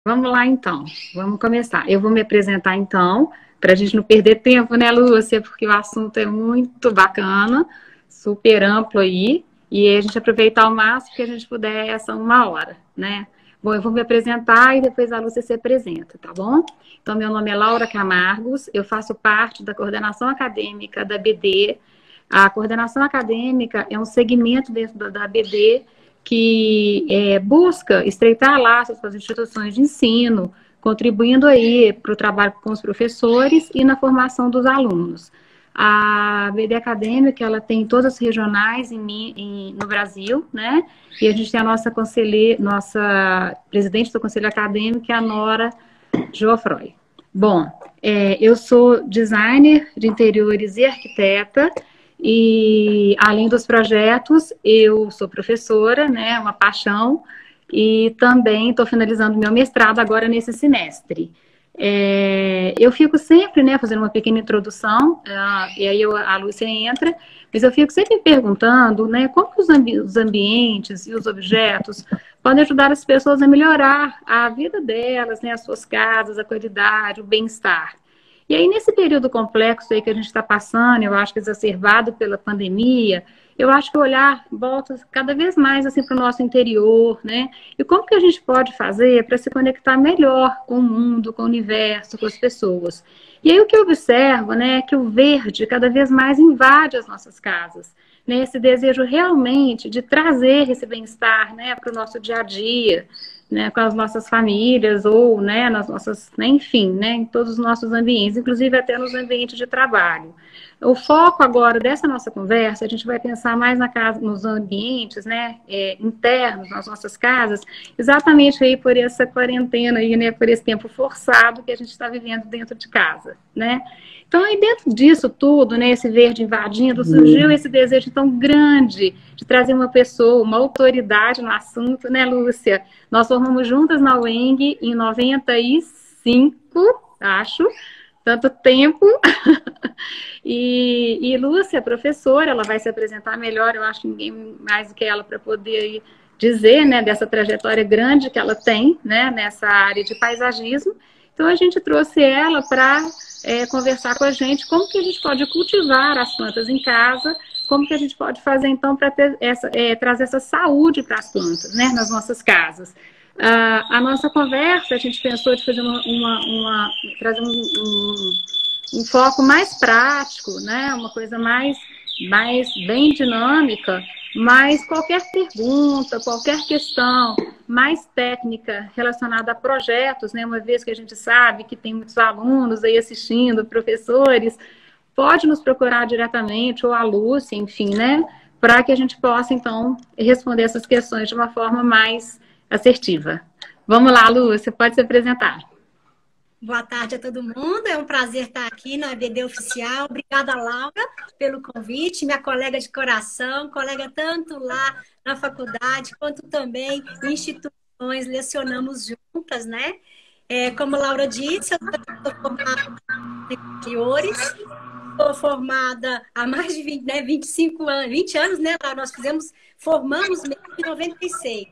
Vamos lá, então. Vamos começar. Eu vou me apresentar, então, para a gente não perder tempo, né, Lúcia? Porque o assunto é muito bacana, super amplo aí, e a gente aproveitar o máximo que a gente puder essa 1 hora, né? Bom, eu vou me apresentar e depois a Lúcia se apresenta, tá bom? Então, meu nome é Laura Camargos, eu faço parte da coordenação acadêmica da BD. A coordenação acadêmica é um segmento dentro da BD que busca estreitar laços com as instituições de ensino, contribuindo aí para o trabalho com os professores e na formação dos alunos. A BD Acadêmica, ela tem todas as regionais no Brasil, né? E a gente tem a nossa presidente do Conselho Acadêmico, que é a Nora Joafroy. Bom, eu sou designer de interiores e arquiteta, e além dos projetos, eu sou professora, né, uma paixão, e também estou finalizando meu mestrado agora nesse semestre. Eu fico sempre, né, fazendo uma pequena introdução, e aí a Lúcia entra, mas eu fico sempre perguntando, né, como que os ambientes e os objetos podem ajudar as pessoas a melhorar a vida delas, né, as suas casas, a qualidade, o bem-estar. E aí, nesse período complexo aí que a gente está passando, eu acho que exacerbado pela pandemia, eu acho que o olhar volta cada vez mais assim para o nosso interior, né? E como que a gente pode fazer para se conectar melhor com o mundo, com o universo, com as pessoas? E aí o que eu observo, né, é que o verde cada vez mais invade as nossas casas, né? Esse desejo realmente de trazer esse bem-estar, né, para o nosso dia a dia, né, com as nossas famílias ou, né, nas nossas, né, enfim, né, em todos os nossos ambientes, inclusive até nos ambientes de trabalho. O foco agora dessa nossa conversa, a gente vai pensar mais na casa, nos ambientes, né, internos, nas nossas casas, exatamente aí por essa quarentena aí, né, por esse tempo forçado que a gente está vivendo dentro de casa, né. Então, aí dentro disso tudo, né, esse verde invadindo, surgiu esse desejo tão grande de trazer uma pessoa, uma autoridade no assunto, né, Lúcia? Nós formamos juntas na UENG em 95, acho, tanto tempo. E Lúcia, professora, ela vai se apresentar melhor, eu acho que ninguém mais do que ela para poder aí dizer, né, dessa trajetória grande que ela tem, né, nessa área de paisagismo. Então, a gente trouxe ela para conversar com a gente como que a gente pode cultivar as plantas em casa, como que a gente pode fazer, então, para trazer essa saúde para as plantas, né, nas nossas casas. A nossa conversa, a gente pensou de fazer trazer um foco mais prático, né, uma coisa mais bem dinâmica, mas qualquer pergunta, qualquer questão mais técnica relacionada a projetos, né, uma vez que a gente sabe que tem muitos alunos aí assistindo, professores, pode nos procurar diretamente, ou a Lúcia, enfim, né, para que a gente possa, então, responder essas questões de uma forma mais assertiva. Vamos lá, Lúcia, pode se apresentar. Boa tarde a todo mundo, é um prazer estar aqui na EBD Oficial. Obrigada, Laura, pelo convite, minha colega de coração, colega tanto lá na faculdade, quanto também em instituições, lecionamos juntas, né? Como a Laura disse, eu sou formada em interiores, sou formada há mais de 20, né, 25 anos, 20 anos, né, Laura? Formamos mesmo em 96.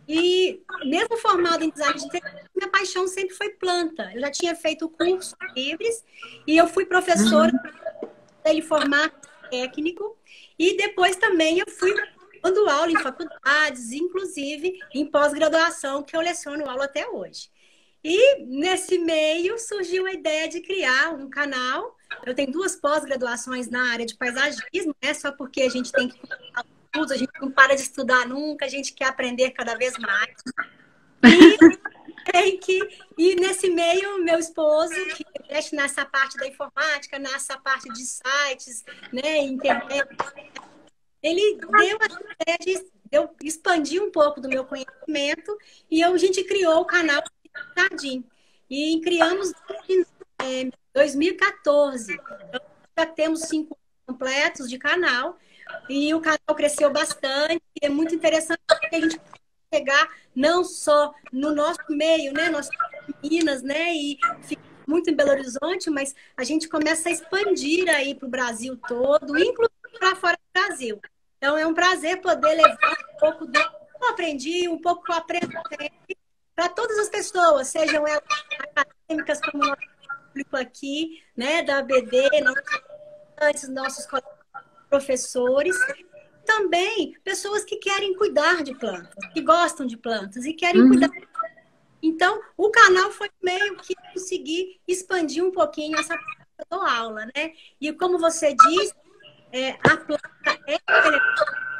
E mesmo formada em design de interior, minha paixão sempre foi planta. Eu já tinha feito cursos livres e eu fui professora dele formar técnico. E depois também eu fui dando aula em faculdades, inclusive em pós-graduação, que eu leciono aula até hoje. E nesse meio surgiu a ideia de criar um canal. Eu tenho 2 pós-graduações na área de paisagismo, né? Só porque a gente tem que a gente não para de estudar nunca, a gente quer aprender cada vez mais. E nesse meio, meu esposo, que mexe nessa parte da informática, nessa parte de sites, né, internet, ele deu a ideia de eu expandir um pouco do meu conhecimento e a gente criou o canal Jardim. E criamos em 2014. Então, já temos 5 anos completos de canal. E o canal cresceu bastante, é muito interessante porque a gente chegar não só no nosso meio, né? Nós somos Minas, né? E fica muito em Belo Horizonte, mas a gente começa a expandir aí para o Brasil todo, inclusive para fora do Brasil. Então é um prazer poder levar um pouco do que eu aprendi, um pouco que eu aprendo para todas as pessoas, sejam elas acadêmicas como o nosso público aqui, né, da ABD, nossos colegas professores, também pessoas que querem cuidar de plantas, que gostam de plantas e querem cuidar. Então, o canal foi meio que conseguir expandir um pouquinho essa aula, né? E como você disse, a planta é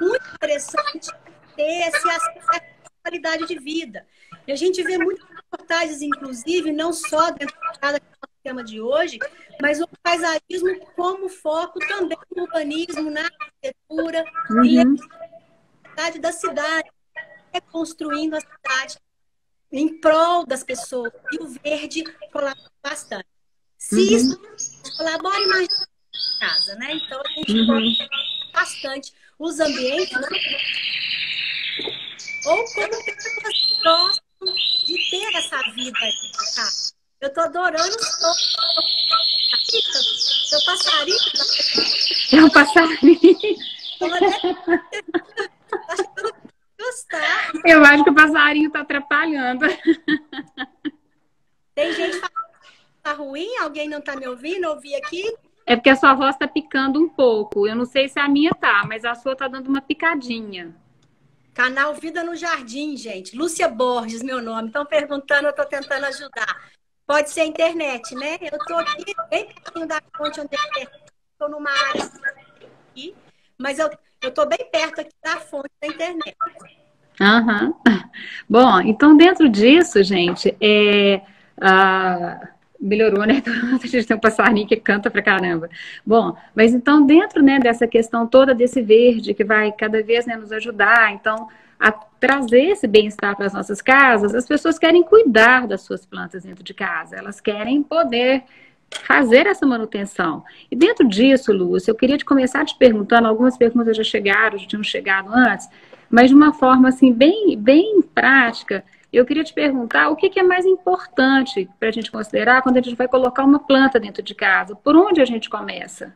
muito interessante ter esse acesso à qualidade de vida. E a gente vê muitas reportagens, inclusive, não só dentro do tema de hoje, mas o paisagismo como foco também no urbanismo, na arquitetura, e a da cidade, reconstruindo a cidade em prol das pessoas. E o verde colabora bastante. Se isso colabora, imagina a casa, né? Então, a gente colabora bastante os ambientes, né? Ou como pessoas gostam de ter essa vida aqui, tá? Eu tô adorando os sons. Seu passarinho. É um passarinho. Gostar. Eu acho que o passarinho tá atrapalhando. Tem gente falando que tá ruim? Alguém não tá me ouvindo? Ouvi aqui? É porque a sua voz tá picando um pouco. Eu não sei se a minha tá, mas a sua tá dando uma picadinha. Canal Vida no Jardim, gente. Lúcia Borges, meu nome. Estão perguntando, eu tô tentando ajudar. Pode ser a internet, né? Eu tô aqui bem pertinho da fonte onde eu estou numa área aqui, mas eu tô bem perto aqui da fonte da internet. Bom, então dentro disso, gente, melhorou, né? A gente tem um passarinho que canta pra caramba. Bom, mas então dentro, né, dessa questão toda desse verde que vai cada vez, né, nos ajudar, então, a trazer esse bem-estar para as nossas casas, as pessoas querem cuidar das suas plantas dentro de casa, elas querem poder fazer essa manutenção. E dentro disso, Lúcia, eu queria começar te perguntando, algumas perguntas já chegaram, já tinham chegado antes, mas de uma forma assim, bem prática, eu queria te perguntar o que é mais importante para a gente considerar quando a gente vai colocar uma planta dentro de casa? Por onde a gente começa?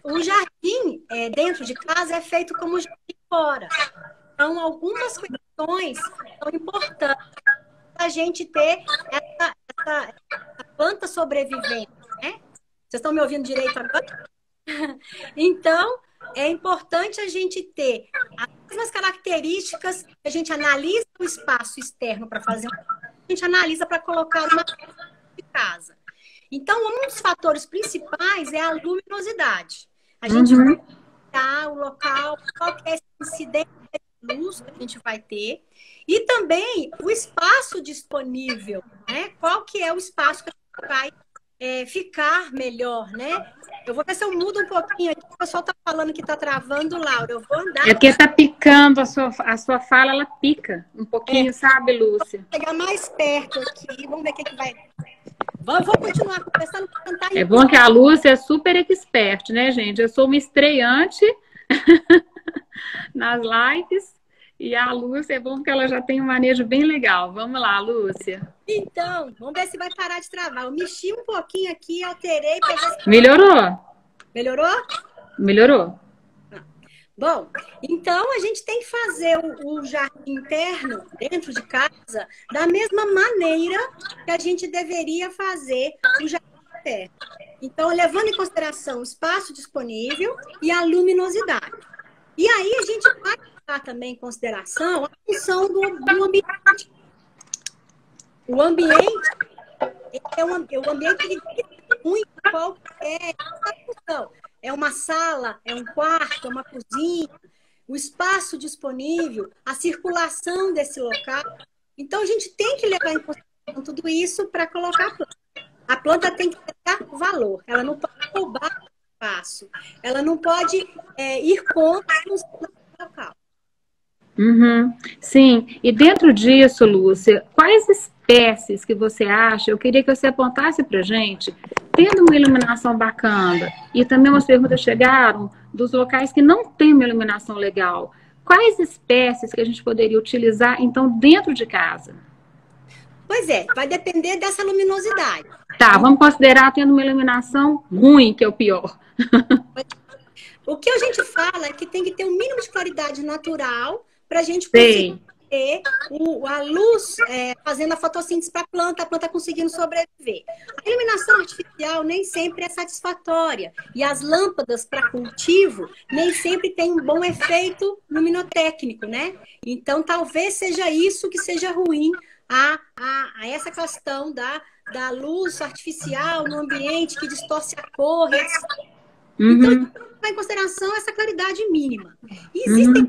O jardim dentro de casa é feito como o jardim fora. Então, algumas questões são importantes para a gente ter essa planta sobrevivente, né? Vocês estão me ouvindo direito agora? Então, é importante a gente ter as mesmas características que a gente analisa o espaço externo para fazer, a gente analisa para colocar uma planta de casa. Então, um dos fatores principais é a luminosidade. A gente vai olhar o local, qual que é esse incidente de luz que a gente vai ter, e também o espaço disponível, né? Qual que é o espaço que a gente vai ficar melhor, né? Eu vou ver se eu mudo um pouquinho aqui, o pessoal tá falando que tá travando, Laura. Eu vou andar. É porque tá picando, a sua fala, ela pica um pouquinho, sabe, Lúcia? Vou chegar mais perto aqui, vamos ver o que vai... Vou continuar conversando para tentar... É bom que a Lúcia é super expert, né, gente? Eu sou uma estreante nas lives e a Lúcia é bom porque ela já tem um manejo bem legal. Vamos lá, Lúcia. Então, vamos ver se vai parar de travar. Eu mexi um pouquinho aqui, alterei para ver se... Melhorou? Melhorou? Melhorou. Bom, então a gente tem que fazer o jardim interno dentro de casa da mesma maneira que a gente deveria fazer o jardim interno. Então, levando em consideração o espaço disponível e a luminosidade. E aí a gente vai levar também em consideração a função do ambiente. O ambiente o ambiente ele diz muito qual é a função. É uma sala, é um quarto, é uma cozinha, o espaço disponível, a circulação desse local. Então, a gente tem que levar em consideração tudo isso para colocar a planta. A planta tem que ter valor, ela não pode roubar o espaço, ela não pode ir contra o local. Sim, e dentro disso, Lúcia, quais espécies que você acha, eu queria que você apontasse para a gente, tendo uma iluminação bacana, e também umas perguntas chegaram dos locais que não tem uma iluminação legal, quais espécies que a gente poderia utilizar, então, dentro de casa? Pois é, vai depender dessa luminosidade. Tá, vamos considerar tendo uma iluminação ruim, que é o pior. O que a gente fala é que tem que ter um mínimo de claridade natural para a gente conseguir ter a luz fazendo a fotossíntese para a planta conseguindo sobreviver. A iluminação artificial nem sempre é satisfatória. E as lâmpadas para cultivo nem sempre têm um bom efeito luminotécnico, né? Então, talvez seja isso que seja ruim a essa questão da luz artificial no ambiente que distorce a cor, etc. Então, em consideração essa claridade mínima. E existem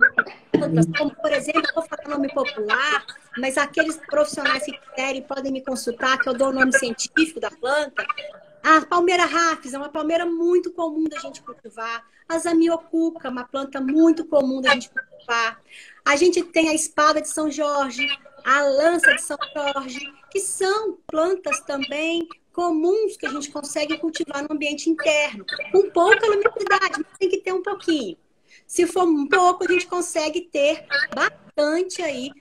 plantas, como, por exemplo, eu vou falar nome popular, mas aqueles profissionais que quiserem podem me consultar, que eu dou o nome científico da planta. A palmeira rafis é uma palmeira muito comum da gente cultivar. A zamioculca, uma planta muito comum da gente cultivar. A gente tem a espada de São Jorge, a lança de São Jorge, que são plantas também comuns que a gente consegue cultivar no ambiente interno, com pouca luminosidade, mas tem que ter um pouquinho. Se for um pouco, a gente consegue ter bastante aí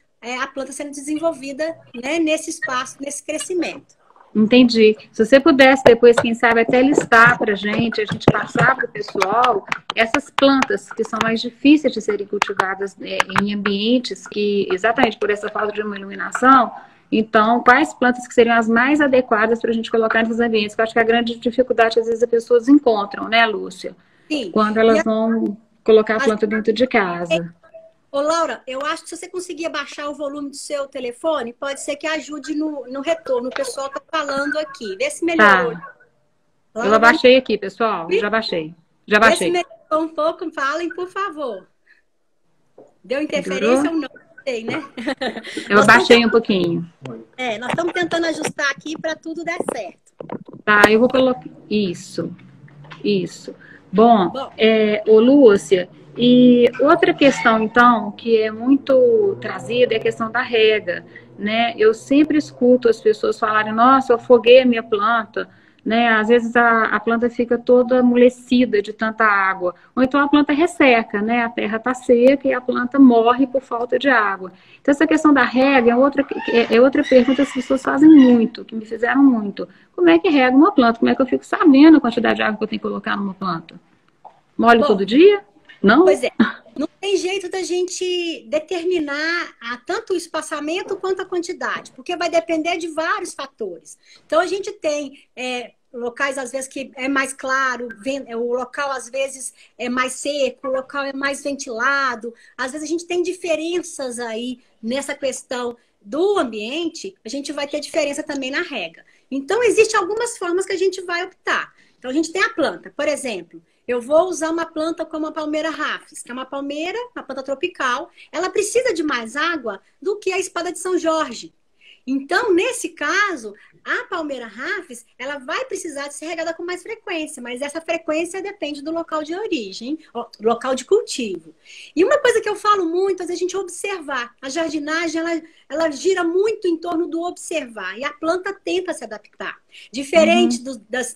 a planta sendo desenvolvida, né, nesse espaço, nesse crescimento. Entendi. Se você pudesse depois, quem sabe, até listar para a gente passar para o pessoal, essas plantas que são mais difíceis de serem cultivadas em ambientes que, exatamente por essa falta de uma iluminação, então, quais plantas que seriam as mais adequadas para a gente colocar nesses ambientes? Eu acho que a grande dificuldade, às vezes, as pessoas encontram, né, Lúcia? Sim. Quando elas vão colocar a planta dentro de casa. Ô, Laura, eu acho que se você conseguir abaixar o volume do seu telefone, pode ser que ajude no retorno. O pessoal está falando aqui. Vê se melhorou. Tá. Eu abaixei aqui, pessoal. Já baixei. Já baixei. Vê se melhorou um pouco. Falem, por favor. Deu interferência ou não? Sei, né? Eu abaixei um pouquinho. Nós estamos tentando ajustar aqui para tudo dar certo. Tá, eu vou colocar... Isso. Bom, ô Lúcia, e outra questão, então, que é muito trazida é a questão da rega, né? Eu sempre escuto as pessoas falarem, nossa, eu afoguei a minha planta, né? Às vezes a planta fica toda amolecida de tanta água, ou então a planta resseca, né? A terra está seca e a planta morre por falta de água. Então, essa questão da rega é outra pergunta que as pessoas fazem muito, que me fizeram muito. Como é que rega uma planta? Como é que eu fico sabendo a quantidade de água que eu tenho que colocar numa planta? Molho todo dia? Não? Pois é. Não tem jeito da gente determinar tanto o espaçamento quanto a quantidade, porque vai depender de vários fatores. Então, a gente tem locais, às vezes, que é mais claro, o local, às vezes, é mais seco, o local é mais ventilado. Às vezes, a gente tem diferenças aí nessa questão do ambiente, a gente vai ter diferença também na rega. Então, existem algumas formas que a gente vai optar. Então, a gente tem a planta, por exemplo, eu vou usar uma planta como a palmeira rafis, que é uma planta tropical. Ela precisa de mais água do que a espada de São Jorge. Então, nesse caso, a palmeira rafis, ela vai precisar de ser regada com mais frequência, mas essa frequência depende do local de origem, local de cultivo. E uma coisa que eu falo muito é a gente observar. A jardinagem, ela gira muito em torno do observar, e a planta tenta se adaptar. Diferente das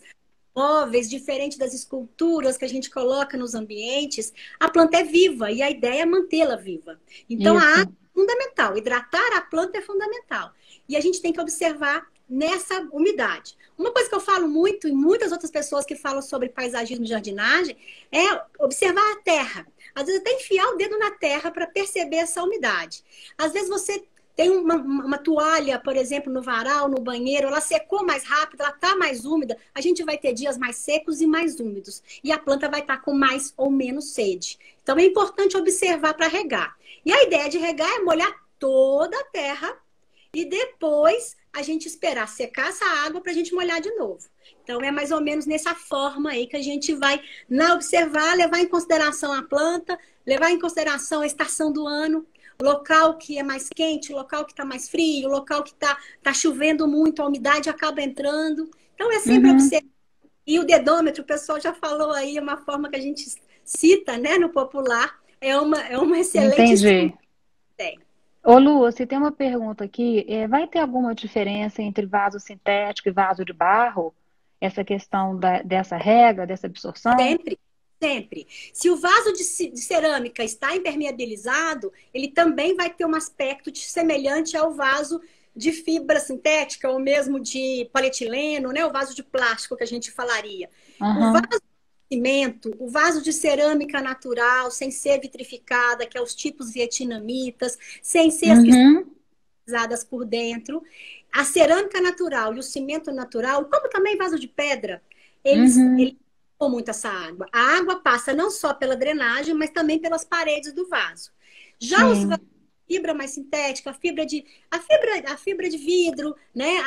móveis, diferente das esculturas que a gente coloca nos ambientes, a planta é viva e a ideia é mantê-la viva. Então, a água é fundamental, hidratar a planta é fundamental. E a gente tem que observar nessa umidade. Uma coisa que eu falo muito, e muitas outras pessoas que falam sobre paisagismo e jardinagem, é observar a terra. Às vezes até enfiar o dedo na terra para perceber essa umidade. Às vezes você tem uma toalha, por exemplo, no varal, no banheiro, ela secou mais rápido, ela está mais úmida, a gente vai ter dias mais secos e mais úmidos. E a planta vai estar com mais ou menos sede. Então é importante observar para regar. E a ideia de regar é molhar toda a terra e depois a gente esperar secar essa água para a gente molhar de novo. Então é mais ou menos nessa forma aí que a gente vai observar, levar em consideração a planta, levar em consideração a estação do ano, local que é mais quente, local que está mais frio, local que tá chovendo muito, a umidade acaba entrando. Então é sempre observar. E o dedômetro, o pessoal já falou aí, é uma forma que a gente cita, né, no popular, é uma excelente... Entendi. Ô Lu, você tem uma pergunta aqui, vai ter alguma diferença entre vaso sintético e vaso de barro? Essa questão dessa rega, dessa absorção? Sempre. Se o vaso de cerâmica está impermeabilizado, ele também vai ter um aspecto semelhante ao vaso de fibra sintética ou mesmo de polietileno, né? O vaso de plástico que a gente falaria. O vaso cimento, o vaso de cerâmica natural, sem ser vitrificada, que é os tipos vietnamitas, sem ser as que Uhum, usadas por dentro. A cerâmica natural e o cimento natural, como também vaso de pedra, eles uhum, com muito essa água. A água passa não só pela drenagem, mas também pelas paredes do vaso. Já os sim. fibra mais sintética, a fibra de vidro, né?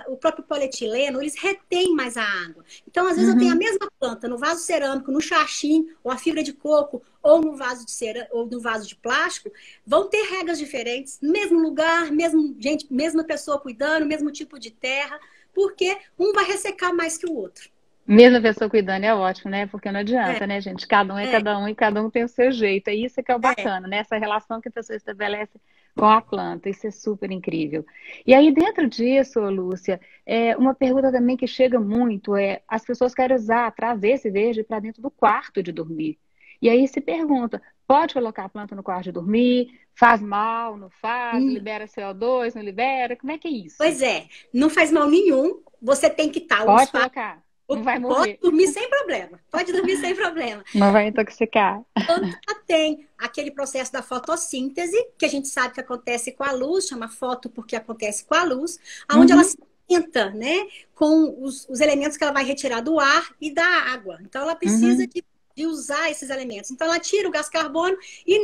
O próprio polietileno, eles retêm mais a água. Então, às vezes, eu tenho a Uhum. mesma planta no vaso cerâmico, no xaxim, ou a fibra de coco, ou no vaso de cera, ou no vaso de plástico, vão ter regras diferentes, mesmo lugar, mesmo gente, mesma pessoa cuidando, mesmo tipo de terra, porque um vai ressecar mais que o outro. Mesma pessoa cuidando é ótimo, né? Porque não É, adianta, né, gente? Cada um é é, cada um e cada um tem o seu jeito. É isso que é o é. bacana, né? Essa relação que a pessoa estabelece com a planta. Isso é super incrível. E aí, dentro disso, Lúcia, uma pergunta também que chega muito é: as pessoas querem trazer esse verde para dentro do quarto de dormir. E aí se pergunta: pode colocar a planta no quarto de dormir? Faz mal? Não faz? Hum, Libera CO2? Não libera? Como é que é isso? Pois é, não faz mal nenhum. Você tem que estar o Pode espaço. colocar, não vai Pode morrer, dormir sem problema. Pode dormir sem problema. não vai intoxicar. Ela tem aquele processo da fotossíntese, que a gente sabe que acontece com a luz, chama foto porque acontece com a luz, onde ela Uhum, se esquenta, né, com os elementos que ela vai retirar do ar e da água. Então, ela precisa uhum. de usar esses elementos. Então, ela tira o gás carbônico e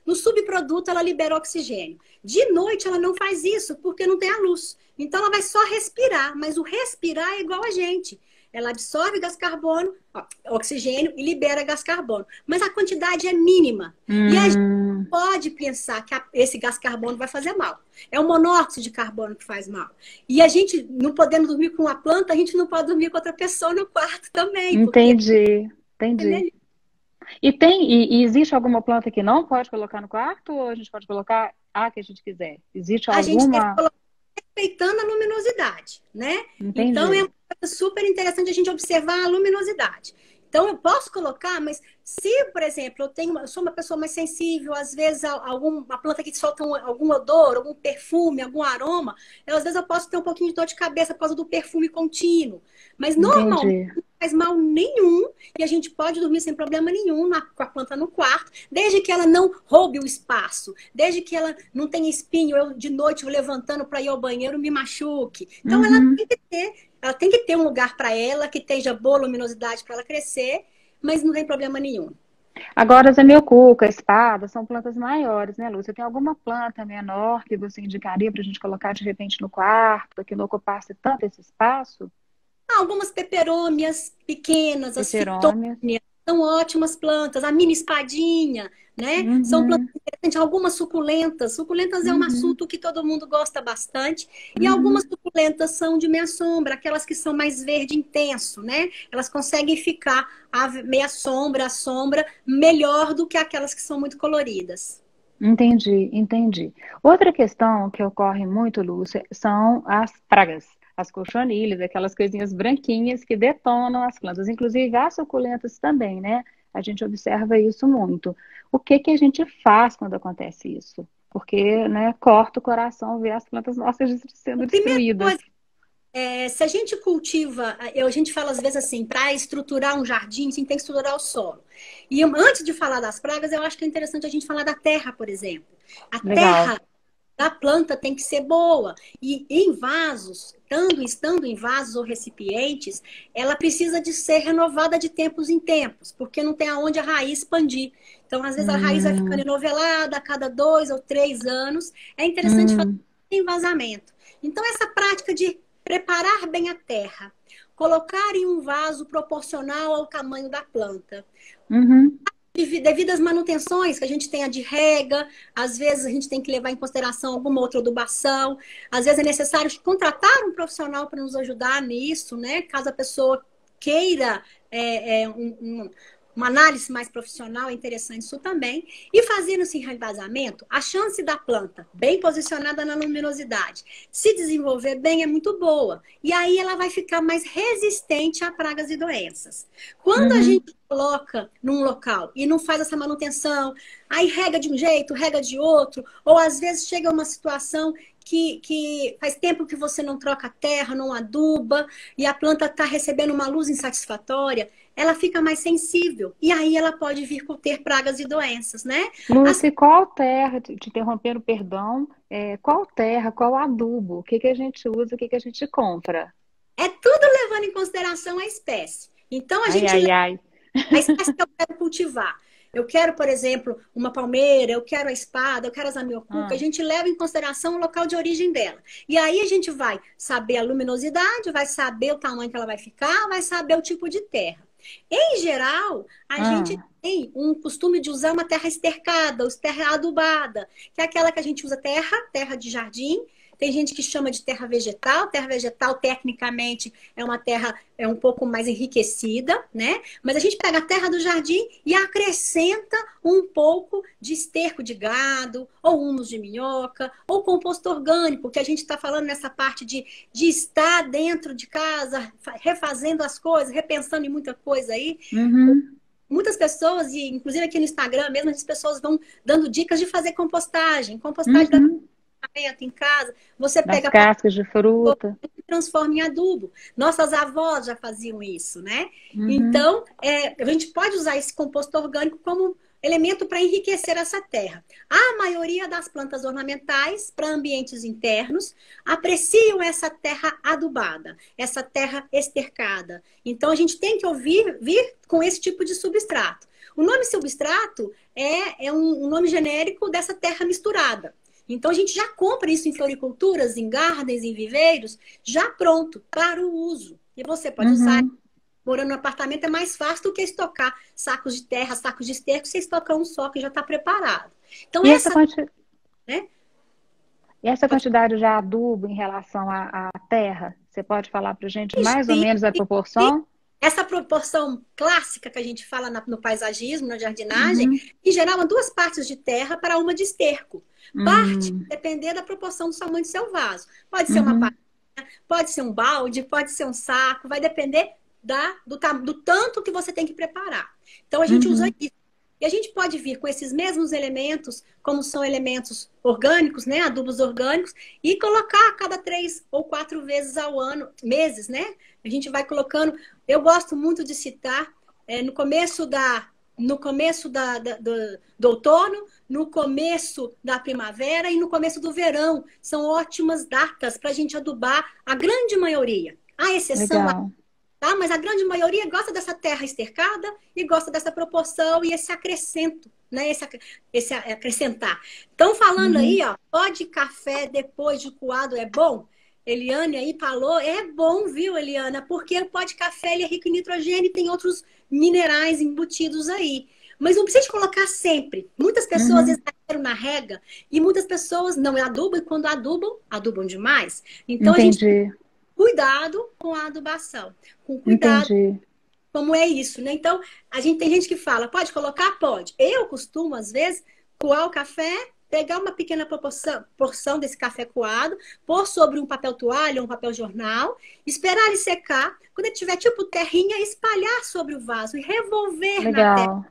no subproduto ela libera oxigênio. De noite, ela não faz isso porque não tem a luz. Então, ela vai só respirar, mas o respirar é igual a gente. Ela absorve gás carbônico, oxigênio e libera gás carbônico. Mas a quantidade é mínima. E a gente Hum, pode pensar que esse gás carbônico vai fazer mal. É o monóxido de carbono que faz mal. E a gente, não podendo dormir com uma planta, a gente não pode dormir com outra pessoa no quarto também, porque entendi, é entendi. melhor. E existe alguma planta que não pode colocar no quarto ou a gente pode colocar a que a gente quiser? Existe A gente deve alguma? colocar respeitando a luminosidade, né? Então é Entendi. uma coisa super interessante a gente observar a luminosidade. Então eu posso colocar, mas se, por exemplo, eu sou uma pessoa mais sensível, às vezes uma planta que solta algum odor, algum perfume, algum aroma, às vezes eu posso ter um pouquinho de dor de cabeça por causa do perfume contínuo. Mas normalmente Entendi. não faz mal nenhum e a gente pode dormir sem problema nenhum com a planta no quarto, desde que ela não roube o espaço, desde que ela não tenha espinho, eu de noite vou levantando para ir ao banheiro me machuque. Então Uhum. ela tem que ter um lugar para ela, que tenha boa luminosidade para ela crescer, mas não tem problema nenhum. Agora, zamioculca, espada, são plantas maiores, né, Lúcia? Tem alguma planta menor que você indicaria para a gente colocar de repente no quarto, que não ocupasse tanto esse espaço? Algumas peperômias pequenas, as Peperômias. fitônias, são ótimas plantas. A mini espadinha, né? São plantas Uhum, interessantes. Algumas suculentas. Suculentas é um uhum, assunto que todo mundo gosta bastante. E algumas uhum. suculentas são de meia sombra, aquelas que são mais verde intenso, né? Elas conseguem ficar a meia sombra, a sombra, melhor do que aquelas que são muito coloridas. Entendi, entendi. Outra questão que ocorre muito, Lúcia, são as pragas, as cochonilhas, aquelas coisinhas branquinhas que detonam as plantas, inclusive as suculentas também, né? A gente observa isso muito. O que que a gente faz quando acontece isso? Porque, né, corta o coração ver as plantas nossas sendo Primeira destruídas. coisa, se a gente cultiva, a gente fala às vezes assim, para estruturar um jardim, a gente tem que estruturar o solo. E antes de falar das pragas, eu acho que é interessante a gente falar da terra, por exemplo. A Legal. terra da planta tem que ser boa. E em vasos, estando em vasos ou recipientes, ela precisa de ser renovada de tempos em tempos, porque não tem aonde a raiz expandir. Então, às vezes, a raiz vai ficando Hum, enovelada a cada 2 ou 3 anos. É interessante fazer hum, envasamento. Então, essa prática de preparar bem a terra, colocar em um vaso proporcional ao tamanho da planta, uhum, devido às manutenções que a gente tem a de rega, às vezes a gente tem que levar em consideração alguma outra adubação, às vezes é necessário contratar um profissional para nos ajudar nisso, né? Caso a pessoa queira uma análise mais profissional, é interessante isso também. E fazendo esse rebasamento, a chance da planta, bem posicionada na luminosidade, se desenvolver bem é muito boa. E aí ela vai ficar mais resistente a pragas e doenças. Quando a uhum, gente coloca num local e não faz essa manutenção, aí rega de um jeito, rega de outro, ou às vezes chega uma situação que faz tempo que você não troca a terra, não aduba, e a planta está recebendo uma luz insatisfatória, ela fica mais sensível. E aí ela pode vir com ter pragas e doenças, né? Lúcia, qual terra, te interrompendo, perdão, qual terra, qual adubo? O que que a gente usa, o que que a gente compra? É tudo levando em consideração a espécie. Então, a Ai, gente ai, ai. a espécie que eu quero cultivar. Eu quero, por exemplo, uma palmeira, eu quero a espada, eu quero a zamioculca. A Ah, gente leva em consideração o local de origem dela. E aí a gente vai saber a luminosidade, vai saber o tamanho que ela vai ficar, vai saber o tipo de terra. Em geral, a gente ah, tem um costume de usar uma terra estercada, ou terra adubada, que é aquela que a gente usa terra de jardim. Tem gente que chama de terra vegetal. Terra vegetal, tecnicamente, é uma terra um pouco mais enriquecida, né? Mas a gente pega a terra do jardim e acrescenta um pouco de esterco de gado, ou humus de minhoca, ou composto orgânico, que a gente está falando nessa parte de estar dentro de casa, refazendo as coisas, repensando em muita coisa aí. uhum, Muitas pessoas, e inclusive aqui no Instagram mesmo, as pessoas vão dando dicas de fazer compostagem. Compostagem da uhum. em casa, você Das pega cascas de fruta. e transforma em adubo. Nossas avós já faziam isso, né? Uhum, Então, a gente pode usar esse composto orgânico como elemento para enriquecer essa terra. A maioria das plantas ornamentais para ambientes internos apreciam essa terra adubada, essa terra estercada. Então, a gente tem que vir com esse tipo de substrato. O nome substrato é um nome genérico dessa terra misturada. Então, a gente já compra isso em floriculturas, em gardens, em viveiros, já pronto para o uso. E você pode usar, uhum. morando no apartamento, é mais fácil do que estocar sacos de terra, sacos de esterco, você estoca um só que já está preparado. Então, E essa, né? e essa Pode quantidade de adubo em relação à terra, você pode falar para a gente falar. mais ou menos a proporção? Essa proporção clássica que a gente fala no paisagismo, na jardinagem, Uhum. em geral, é 2 partes de terra para uma de esterco. Parte Hum, depender da proporção do tamanho do seu vaso. Pode ser uma uhum, parte, pode ser um balde, pode ser um saco, vai depender do tanto que você tem que preparar. Então, a gente usa uhum. isso. E a gente pode vir com esses mesmos elementos, como são elementos orgânicos, né, adubos orgânicos, e colocar a cada 3 ou 4 vezes ao ano, meses, né? A gente vai colocando. Eu gosto muito de citar no começo do outono, no começo da primavera e no começo do verão. São ótimas datas para a gente adubar a grande maioria. A exceção, Legal. tá? Mas a grande maioria gosta dessa terra estercada e gosta dessa proporção e esse acrescento, né? Esse acrescentar. Então, falando aí, Uhum. ó, pó de café depois de coado é bom? Eliane aí falou, é bom, viu, Eliana? Porque o pó de café ele é rico em nitrogênio e tem outros minerais embutidos aí. Mas não precisa colocar sempre. Muitas pessoas Uhum. exageram na rega e muitas pessoas não adubam e quando adubam, adubam demais. Então a gente Entendi, cuidado com a adubação, com cuidado entendi. como é isso, né? Então, a gente tem gente que fala, pode colocar? Pode. Eu costumo, às vezes, coar o café, pegar uma pequena porção desse café coado, pôr sobre um papel toalha ou um papel jornal, esperar ele secar. Quando ele tiver tipo terrinha, espalhar sobre o vaso e revolver na terra. Legal,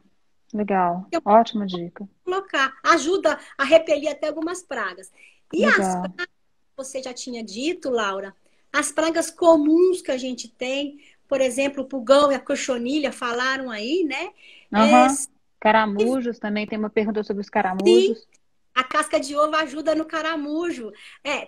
legal. Ótima dica. Colocar. Ajuda a repelir até algumas pragas. E as Legal. pragas, você já tinha dito, Laura, as pragas comuns que a gente tem, por exemplo, o pulgão e a cochonilha falaram aí, né? É, Aham. Caramujos, também tem uma pergunta sobre os sim, caramujos. a casca de ovo ajuda no caramujo.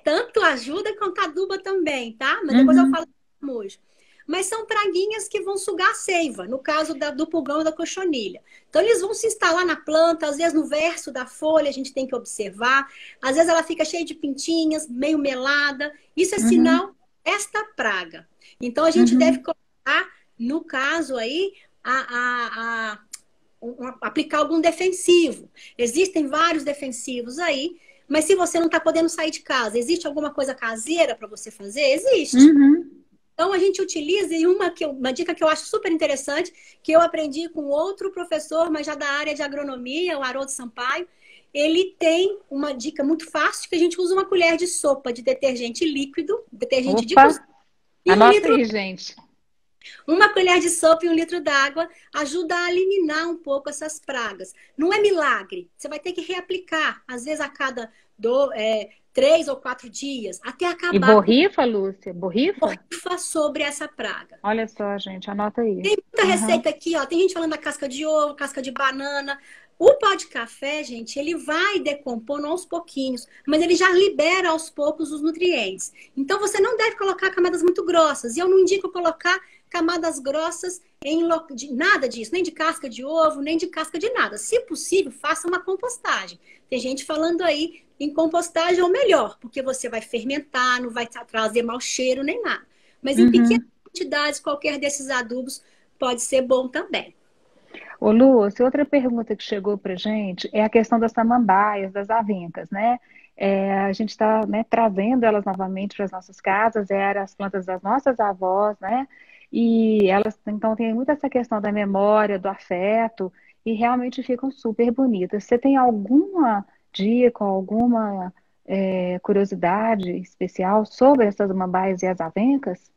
Tanto ajuda quanto aduba também, tá? Mas depois eu Uhum. falo do caramujo. Mas são praguinhas que vão sugar a seiva, no caso do pulgão e da cochonilha. Então, eles vão se instalar na planta, às vezes no verso da folha, a gente tem que observar. Às vezes ela fica cheia de pintinhas, meio melada. Isso é Uhum. sinal desta praga. Então, a gente deve Uhum. colocar, no caso aí, aplicar algum defensivo. Existem vários defensivos aí, mas se você não está podendo sair de casa, existe alguma coisa caseira para você fazer? Existe. Uhum. Então a gente utiliza e uma dica que eu acho super interessante, que eu aprendi com outro professor, mas já da área de agronomia, o Haroldo Sampaio. Ele tem uma dica muito fácil, que a gente usa uma colher de sopa de detergente líquido, detergente de Opa, cozinha, e um anota litro aí, gente. Uma colher de sopa e 1 litro d'água ajuda a eliminar um pouco essas pragas. Não é milagre. Você vai ter que reaplicar, às vezes a cada 3 ou 4 dias, até E acabar com borrifa, Lúcia? Borrifa? borrifa sobre essa praga. Olha só, gente, anota aí. Tem muita Aham. receita aqui, ó. Tem gente falando da casca de ovo, casca de banana. O pó de café, gente, ele vai decompondo aos pouquinhos, mas ele já libera aos poucos os nutrientes. Então você não deve colocar camadas muito grossas. E eu não indico colocar camadas grossas de nada disso, nem de casca de ovo, nem de casca de nada. Se possível, faça uma compostagem. Tem gente falando aí em compostagem ou melhor, porque você vai fermentar, não vai trazer mau cheiro nem nada. Mas em pequenas Uhum. quantidades, qualquer desses adubos pode ser bom também. Ô, Lúcia, outra pergunta que chegou pra gente é a questão das samambaias, das avencas, né? A gente está, né, trazendo elas novamente para as nossas casas, eram as plantas das nossas avós, né? E elas, então, tem muito essa questão da memória, do afeto, e realmente ficam super bonitas. Você tem alguma dica, alguma curiosidade especial sobre essas samambaias e as avencas?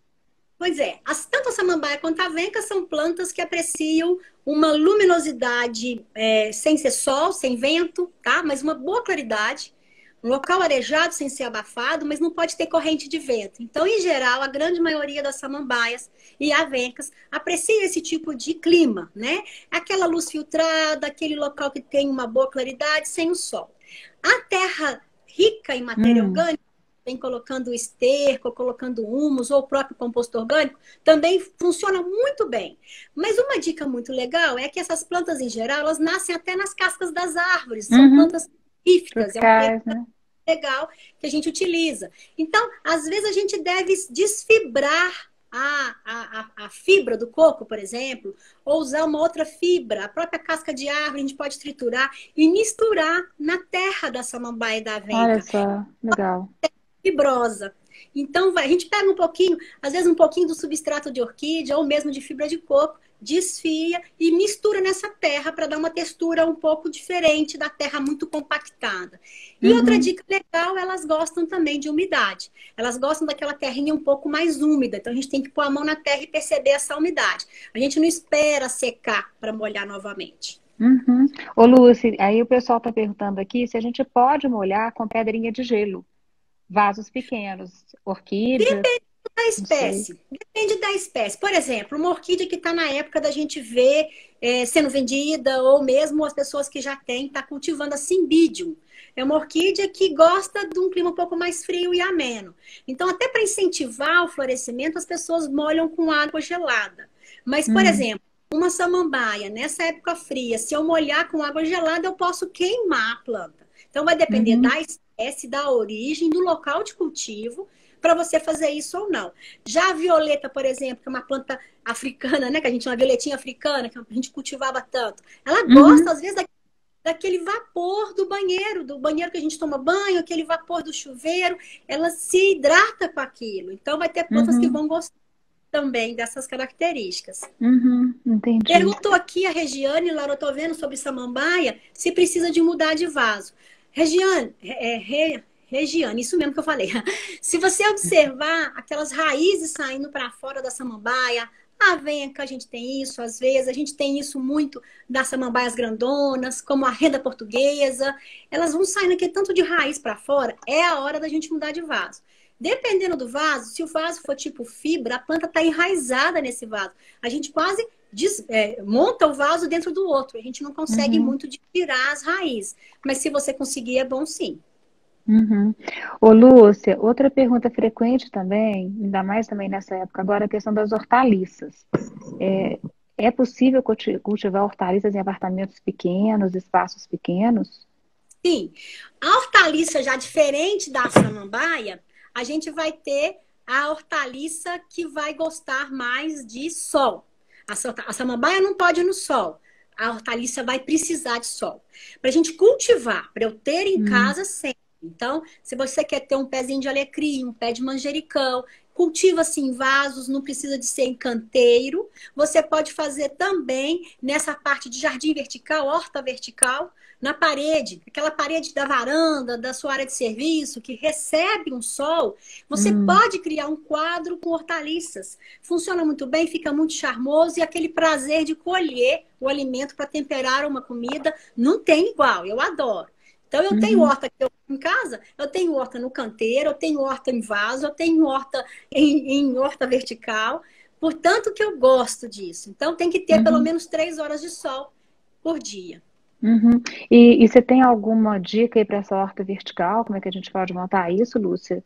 Pois é, tanto a samambaia quanto a avenca são plantas que apreciam uma luminosidade sem ser sol, sem vento, tá? Mas uma boa claridade, um local arejado sem ser abafado, mas não pode ter corrente de vento. Então, em geral, a grande maioria das samambaias e avencas aprecia esse tipo de clima, né? Aquela luz filtrada, aquele local que tem uma boa claridade sem o sol. A terra rica em matéria Hum, orgânica, vem colocando esterco, colocando humus ou o próprio composto orgânico, também funciona muito bem. Mas uma dica muito legal é que essas plantas, em geral, elas nascem até nas cascas das árvores. São uhum, plantas tropicas, é um período tropicais, né? legal que a gente utiliza. Então, às vezes, a gente deve desfibrar a fibra do coco, por exemplo, ou usar uma outra fibra, a própria casca de árvore, a gente pode triturar e misturar na terra da samambaia e da Olha avenca só, legal. fibrosa. Então, a gente pega um pouquinho, às vezes um pouquinho do substrato de orquídea ou mesmo de fibra de coco, desfia e mistura nessa terra para dar uma textura um pouco diferente da terra muito compactada. E outra Uhum. dica legal, elas gostam também de umidade. Elas gostam daquela terrinha um pouco mais úmida. Então, a gente tem que pôr a mão na terra e perceber essa umidade. A gente não espera secar para molhar novamente. Uhum. Ô, Lúcia, aí o pessoal está perguntando aqui se a gente pode molhar com pedrinha de gelo, vasos pequenos, orquídeas, Da não sei. espécie. Depende da espécie. Por exemplo, uma orquídea que está na época da gente ver sendo vendida, ou mesmo as pessoas que já têm, está cultivando a Cymbidium. É uma orquídea que gosta de um clima um pouco mais frio e ameno. Então, até para incentivar o florescimento, as pessoas molham com água gelada. Mas, por Hum, exemplo, uma samambaia, nessa época fria, se eu molhar com água gelada, eu posso queimar a planta. Então, vai depender uhum, da espécie, da origem, do local de cultivo para você fazer isso ou não. Já a violeta, por exemplo, que é uma planta africana, né? Que a gente chama violetinha africana, que a gente cultivava tanto. Ela gosta, uhum, às vezes, daquele vapor do banheiro que a gente toma banho, aquele vapor do chuveiro, ela se hidrata com aquilo. Então, vai ter plantas que uhum, vão gostar também dessas características. uhum, entendi. Perguntou aqui a Regiane, lá eu tô vendo sobre samambaia, se precisa de mudar de vaso. Regiane, isso mesmo que eu falei. Se você observar aquelas raízes saindo para fora da samambaia, a venca, a gente tem isso às vezes, a gente tem isso muito das samambaias grandonas, como a renda portuguesa, elas vão saindo aqui tanto de raiz para fora, é a hora da gente mudar de vaso. Dependendo do vaso, se o vaso for tipo fibra, a planta está enraizada nesse vaso. A gente quase monta o vaso dentro do outro. A gente não consegue Uhum, muito de tirar as raízes. Mas se você conseguir, é bom sim. uhum. Ô, Lúcia, outra pergunta frequente também, ainda mais também nessa época agora, é a questão das hortaliças. É, é possível cultivar hortaliças em apartamentos pequenos, espaços pequenos? Sim. A hortaliça já diferente da samambaia, a gente vai ter a hortaliça que vai gostar mais de sol. A samambaia não pode ir no sol. A hortaliça vai precisar de sol. Para a gente cultivar, para eu ter em Hum, casa sempre. Então, se você quer ter um pezinho de alecrim, um pé de manjericão, cultiva-se em vasos, não precisa de ser em canteiro. Você pode fazer também nessa parte de jardim vertical, horta vertical, na parede, aquela parede da varanda, da sua área de serviço, que recebe um sol, você pode criar um quadro com hortaliças. Funciona muito bem, fica muito charmoso e aquele prazer de colher o alimento para temperar uma comida não tem igual, eu adoro. Então, eu tenho horta aqui em casa, eu tenho horta no canteiro, eu tenho horta em vaso, eu tenho horta em horta vertical. Portanto, que eu gosto disso. Então, tem que ter pelo menos 3 horas de sol por dia. Uhum. E você tem alguma dica aí para essa horta vertical? Como é que a gente pode montar isso, Lúcia?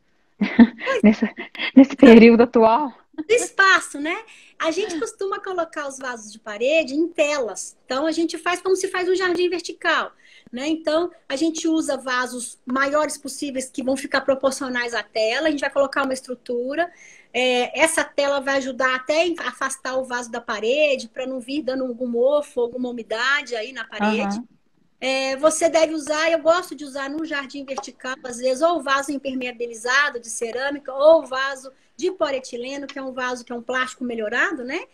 Nesse, nesse período atual? Do espaço, né? A gente costuma colocar os vasos de parede em telas. Então, a gente faz como se faz um jardim vertical, né? Então, a gente usa vasos maiores possíveis que vão ficar proporcionais à tela. A gente vai colocar uma estrutura. Essa tela vai ajudar até a afastar o vaso da parede para não vir dando algum mofo, alguma umidade aí na parede. Aham. Você deve usar, eu gosto de usar no jardim vertical, às vezes, ou vaso impermeabilizado de cerâmica, ou vaso de polietileno, que é um vaso que é um plástico melhorado, né?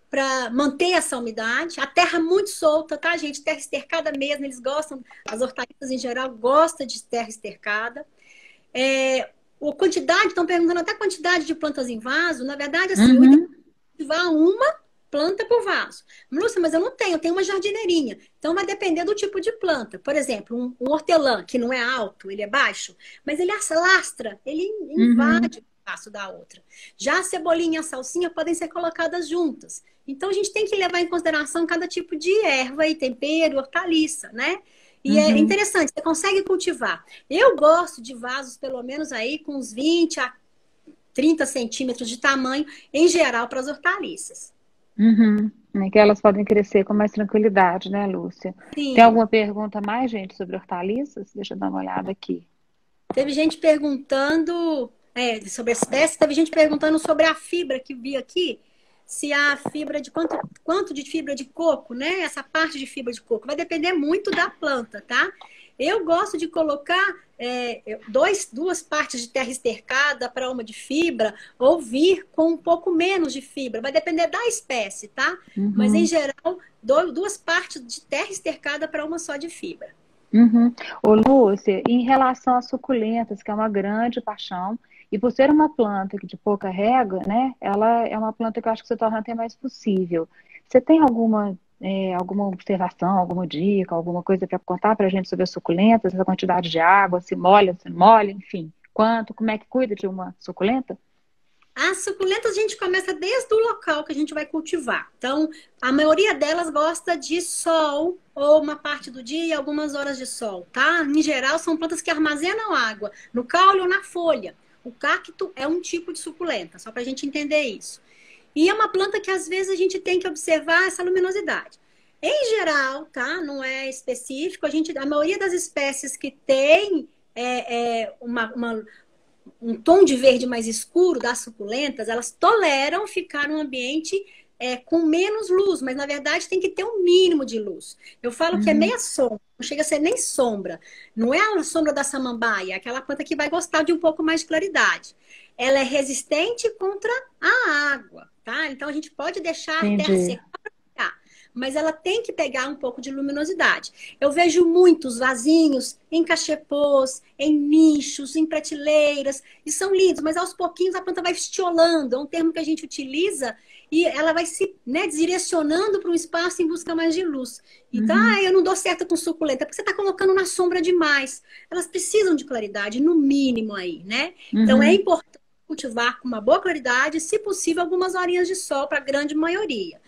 Para manter essa umidade. A terra muito solta, tá, gente? Terra estercada mesmo, eles gostam, as hortaliças em geral gostam de terra estercada. A quantidade, estão perguntando até a quantidade de plantas em vaso. Na verdade, assim, o ideal Uhum. é cultivar uma planta por vaso. Lúcia, mas eu não tenho, eu tenho uma jardineirinha. Então vai depender do tipo de planta. Por exemplo, um hortelã, que não é alto, ele é baixo, mas ele alastra, ele Uhum. invade o espaço da outra. Já a cebolinha e a salsinha podem ser colocadas juntas. Então a gente tem que levar em consideração cada tipo de erva e tempero, hortaliça, né? E é Uhum. interessante, você consegue cultivar. Eu gosto de vasos, pelo menos aí, com uns 20 a 30 centímetros de tamanho, em geral, para as hortaliças. Uhum. É que elas podem crescer com mais tranquilidade, né, Lúcia? Tem Sim. alguma pergunta mais, gente, sobre hortaliças? Deixa eu dar uma olhada aqui. Teve gente perguntando sobre a espécie, teve gente perguntando sobre a fibra que vi aqui, se a fibra de quanto de fibra de coco, né? Essa parte de fibra de coco vai depender muito da planta, tá? Eu gosto de colocar duas partes de terra estercada para uma de fibra, ou vir com um pouco menos de fibra. Vai depender da espécie, tá? Mas em Uhum. geral, duas partes de terra estercada para uma só de fibra. Uhum. Ô, Lúcia, em relação às suculentas, que é uma grande paixão, e por ser uma planta que de pouca rega, né, ela é uma planta que eu acho que se torna até mais possível. Você tem alguma observação, alguma dica, alguma coisa para contar para a gente sobre as suculentas, essa quantidade de água, se molha, se não molha, enfim, quanto, como é que cuida de uma suculenta? As suculentas a gente começa desde o local que a gente vai cultivar. Então, a maioria delas gosta de sol, ou uma parte do dia e algumas horas de sol, tá? Em geral, são plantas que armazenam água no caule ou na folha. O cacto é um tipo de suculenta, só para a gente entender isso. E é uma planta que às vezes a gente tem que observar essa luminosidade. Em geral, tá? Não é específico. A maioria das espécies que tem um tom de verde mais escuro das suculentas, elas toleram ficar num ambiente com menos luz, mas na verdade tem que ter um mínimo de luz. Eu falo que é Uhum. meia sombra, não chega a ser nem sombra. Não é a sombra da samambaia, é aquela planta que vai gostar de um pouco mais de claridade. Ela é resistente contra a água, tá? Então a gente pode deixar a terra Entendi. secar, mas ela tem que pegar um pouco de luminosidade. Eu vejo muitos vasinhos em cachepôs, em nichos, em prateleiras, e são lindos, mas aos pouquinhos a planta vai estiolando, é um termo que a gente utiliza, e ela vai se, né, direcionando para um espaço em busca mais de luz. Então, Uhum. eu não dou certo com suculenta, porque você está colocando na sombra demais. Elas precisam de claridade, no mínimo aí, né? Então, é Uhum. importante cultivar com uma boa claridade, se possível, algumas horinhas de sol para a grande maioria.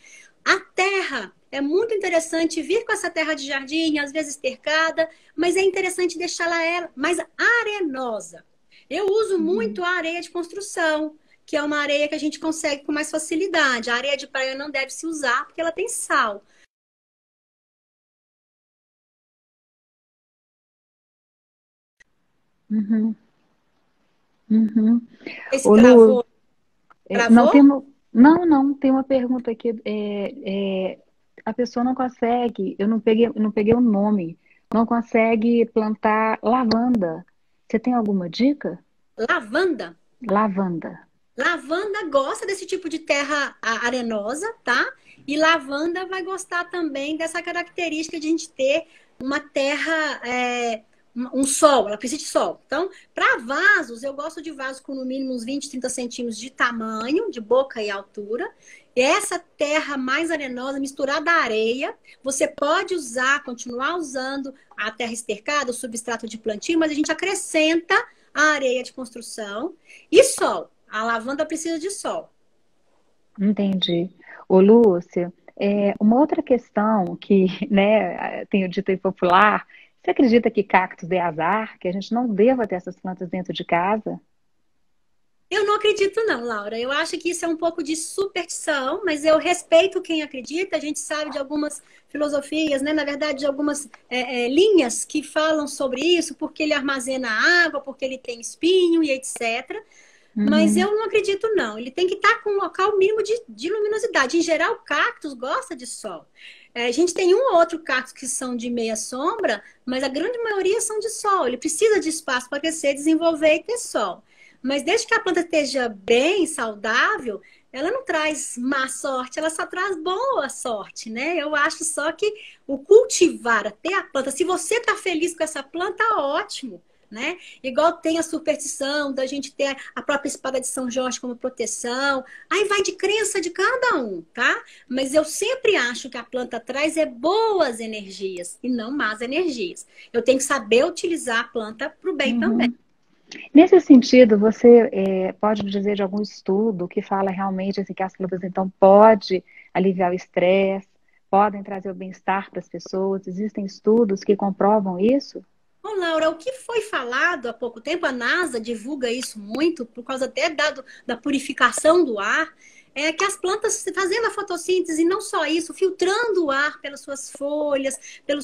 A terra é muito interessante vir com essa terra de jardim, às vezes cercada, mas é interessante deixá-la mais arenosa. Eu uso Uhum. muito a areia de construção, que é uma areia que a gente consegue com mais facilidade. A areia de praia não deve se usar porque ela tem sal. Uhum. Uhum. Esse Ô, Lu, travou, não tem travou? uma, não, tem uma pergunta aqui. A pessoa não consegue, eu não peguei o nome, não consegue plantar lavanda. Você tem alguma dica? Lavanda. Lavanda. Lavanda gosta desse tipo de terra arenosa, tá? E lavanda vai gostar também dessa característica de a gente ter uma terra, um sol, ela precisa de sol. Então, para vasos, eu gosto de vasos com no mínimo uns 20, 30 centímetros de tamanho, de boca e altura. E essa terra mais arenosa, misturada à areia, você pode usar, continuar usando a terra estercada, o substrato de plantio, mas a gente acrescenta a areia de construção e sol. A lavanda precisa de sol. Entendi. Ô, Lúcia, uma outra questão que, né, tenho dito aí popular, você acredita que cactos é azar, que a gente não deva ter essas plantas dentro de casa? Eu não acredito não, Laura. Eu acho que isso é um pouco de superstição, mas eu respeito quem acredita. A gente sabe de algumas filosofias, né? Na verdade, de algumas linhas que falam sobre isso, porque ele armazena água, porque ele tem espinho e etc. Mas Uhum. eu não acredito, não. Ele tem que estar com um local mínimo de luminosidade. Em geral, o cactus gosta de sol. A gente tem um ou outro cactus que são de meia sombra, mas a grande maioria são de sol. Ele precisa de espaço para crescer, desenvolver e ter sol. Mas desde que a planta esteja bem, saudável, ela não traz má sorte, ela só traz boa sorte, né? Eu acho só que o cultivar, ter a planta, se você está feliz com essa planta, ótimo. Né? Igual tem a superstição da gente ter a própria espada de São Jorge como proteção. Aí vai de crença de cada um, tá? Mas eu sempre acho que a planta traz boas energias e não más energias. Eu tenho que saber utilizar a planta para o bem também. Uhum. Nesse sentido, você pode nos dizer de algum estudo que fala realmente assim, que as plantas então pode aliviar o estresse, podem trazer o bem-estar para as pessoas? Existem estudos que comprovam isso? Ô, Laura, o que foi falado há pouco tempo, a NASA divulga isso muito, por causa até da purificação do ar, é que as plantas fazendo a fotossíntese, e não só isso, filtrando o ar pelas suas folhas, pelo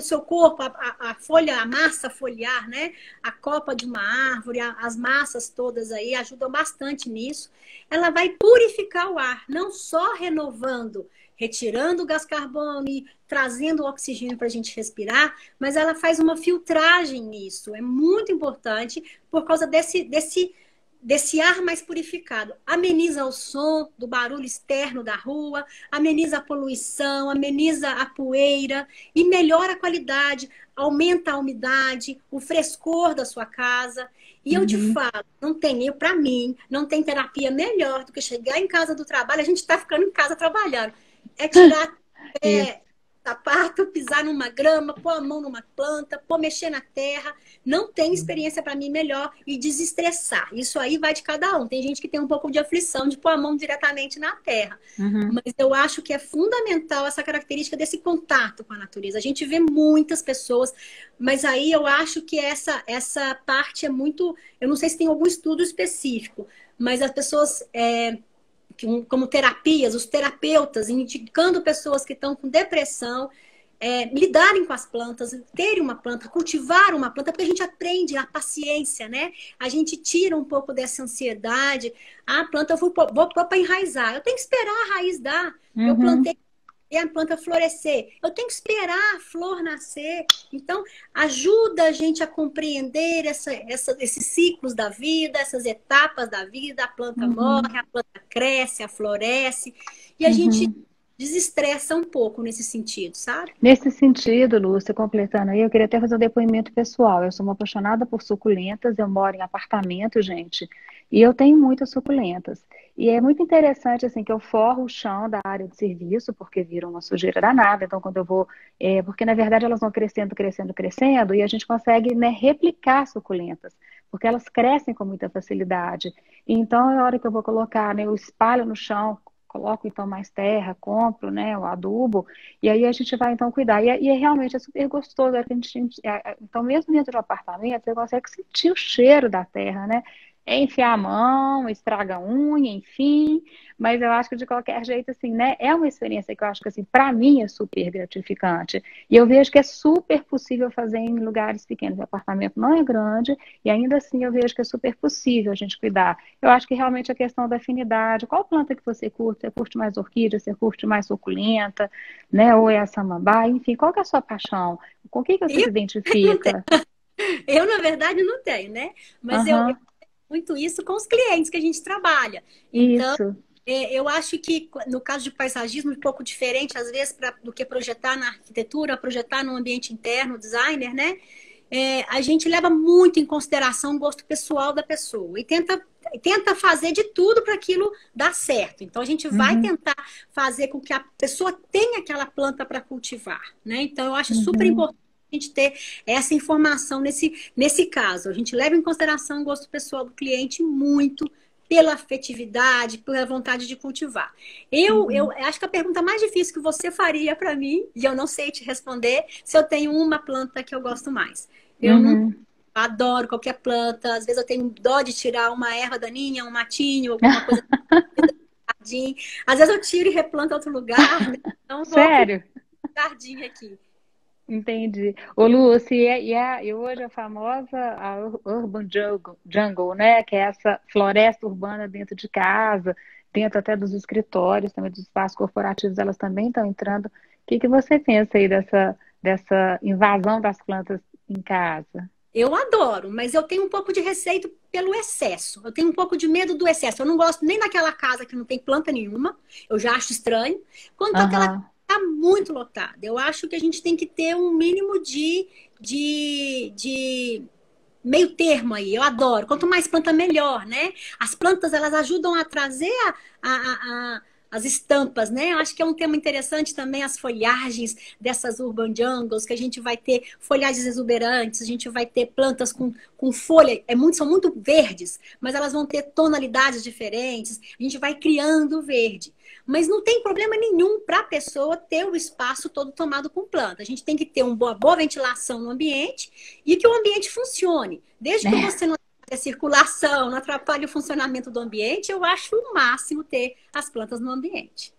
seu corpo, a folha, a massa foliar, né? A copa de uma árvore, as massas todas aí ajudam bastante nisso. Ela vai purificar o ar, não só renovando, retirando o gás carbono e trazendo o oxigênio para a gente respirar, mas ela faz uma filtragem nisso. É muito importante por causa desse ar mais purificado. Ameniza o som do barulho externo da rua, ameniza a poluição, ameniza a poeira e melhora a qualidade, aumenta a umidade, o frescor da sua casa. E eu te Uhum. falo, não tem, para mim, não tem terapia melhor do que chegar em casa do trabalho, a gente está ficando em casa trabalhando. É tirar Isso. sapato, pisar numa grama, pôr a mão numa planta, pôr mexer na terra. Não tem experiência para mim melhor e desestressar. Isso aí vai de cada um. Tem gente que tem um pouco de aflição de pôr a mão diretamente na terra. Uhum. Mas eu acho que é fundamental essa característica desse contato com a natureza. A gente vê muitas pessoas, mas aí eu acho que essa parte é muito... Eu não sei se tem algum estudo específico, mas as pessoas... como terapias, os terapeutas indicando pessoas que estão com depressão, lidarem com as plantas, terem uma planta, cultivar uma planta, porque a gente aprende a paciência, né? A gente tira um pouco dessa ansiedade. A planta eu vou pôr para enraizar. Eu tenho que esperar a raiz dar. Eu Uhum. plantei e a planta florescer. Eu tenho que esperar a flor nascer. Então, ajuda a gente a compreender esses ciclos da vida, essas etapas da vida. A planta Uhum. morre, a planta cresce, a floresce. E a gente Uhum. desestressa um pouco nesse sentido, sabe? Nesse sentido, Lúcia, completando aí, eu queria até fazer um depoimento pessoal. Eu sou uma apaixonada por suculentas, eu moro em apartamento, gente, e eu tenho muitas suculentas. E é muito interessante, assim, que eu forro o chão da área de serviço, porque viram uma sujeira danada. Então, quando eu vou... porque, na verdade, elas vão crescendo, crescendo, crescendo, e a gente consegue, né, replicar suculentas, porque elas crescem com muita facilidade. Então, na hora que eu vou colocar, né, eu espalho no chão, coloco, então, mais terra, compro, né, o adubo, e aí a gente vai, então, cuidar. E realmente é super gostoso. Então, mesmo dentro do apartamento, você consegue sentir o cheiro da terra, né? É enfiar a mão, estraga a unha, enfim. Mas eu acho que, de qualquer jeito, assim, né? É uma experiência que eu acho que, assim, para mim é super gratificante. E eu vejo que é super possível fazer em lugares pequenos. O apartamento não é grande, e ainda assim eu vejo que é super possível a gente cuidar. Eu acho que realmente a questão da afinidade. Qual planta que você curte? Você curte mais orquídea? Você curte mais suculenta? Né? Ou é a samambaia, enfim, qual que é a sua paixão? Com o que que você Eu se não tenho. identifica? Eu, na verdade, não tenho, né? Mas eu Aham, muito isso com os clientes que a gente trabalha. Então, Isso. eu acho que no caso de paisagismo, é um pouco diferente, às vezes, do que projetar na arquitetura, projetar no ambiente interno, designer, né? A gente leva muito em consideração o gosto pessoal da pessoa e tenta fazer de tudo para aquilo dar certo. Então, a gente vai tentar fazer com que a pessoa tenha aquela planta para cultivar, né? Então, eu acho super importante a gente ter essa informação nesse caso. A gente leva em consideração o gosto pessoal do cliente muito, pela afetividade, pela vontade de cultivar. Eu acho que a pergunta mais difícil que você faria para mim, e eu não sei te responder, se eu tenho uma planta que eu gosto mais. Eu não adoro qualquer planta, às vezes eu tenho dó de tirar uma erva daninha, um matinho, alguma coisa do jardim. Às vezes eu tiro e replanto em outro lugar, né? Então vou Sério? pro jardim aqui. Entendi. Ô, Lúcia, e hoje a famosa Urban Jungle, né? Que é essa floresta urbana dentro de casa, dentro até dos escritórios, também dos espaços corporativos, elas também estão entrando. O que você pensa aí dessa invasão das plantas em casa? Eu adoro, mas eu tenho um pouco de receio pelo excesso. Eu tenho um pouco de medo do excesso. Eu não gosto nem daquela casa que não tem planta nenhuma. Eu já acho estranho. Quanto aquela está muito lotada. Eu acho que a gente tem que ter um mínimo de meio termo aí. Eu adoro. Quanto mais planta, melhor, né? As plantas, elas ajudam a trazer as estampas, né? Eu acho que é um tema interessante também, as folhagens dessas urban jungles, que a gente vai ter folhagens exuberantes, a gente vai ter plantas com folha, são muito verdes, mas elas vão ter tonalidades diferentes, a gente vai criando verde. Mas não tem problema nenhum para a pessoa ter o espaço todo tomado com planta. A gente tem que ter uma boa ventilação no ambiente e que o ambiente funcione. Desde que você não a circulação, não atrapalha o funcionamento do ambiente, eu acho o máximo ter as plantas no ambiente.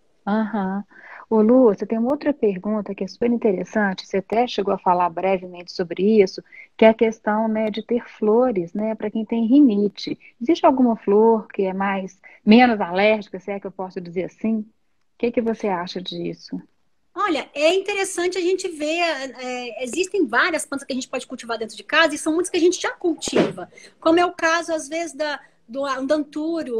Ô, Lu, você tem uma outra pergunta que é super interessante, você até chegou a falar brevemente sobre isso, que é a questão, né, de ter flores, né, para quem tem rinite. Existe alguma flor que é menos alérgica, se é que eu posso dizer assim? O que você acha disso? Olha, é interessante a gente ver, existem várias plantas que a gente pode cultivar dentro de casa e são muitas que a gente já cultiva, como é o caso, às vezes, do andantúrio,